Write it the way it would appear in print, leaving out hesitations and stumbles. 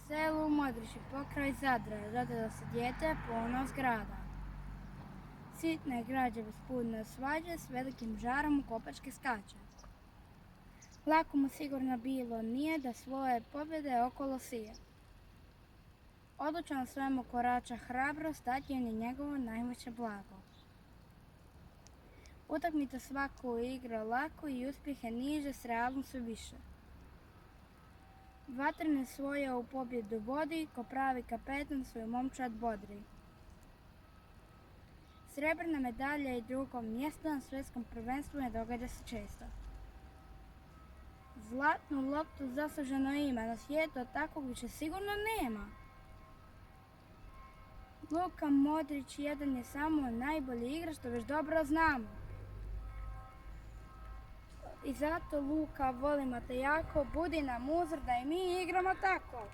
selu Modrići, pokraj Zadra, rodilo se dijete ponos grada. Sitne građe bespudne svađe, s velikim žarom u kopačke skače. Lako mu sigurno bilo nije da svoje pobjede okolo sije. Odlučan svemu korača hrabro, stadion je njegovo najveće blago. Utakmica svaku igra lako i uspjehe niže s realom sve više. Vatrene svoje u pobjedu vodi, ko pravi kapetan svoju momčad bodri. Srebrna medalja i drugo mjesto na svjetskom prvenstvu ne događa se često. Zlatnu loptu zasluženo ima, na svijetu takvog više sigurno nema. Luka Modrić jedan je samo najbolji igrač, što već dobro znamo. I zato, Luka, volimo te jako, budi nam uzor da i mi igramo tako.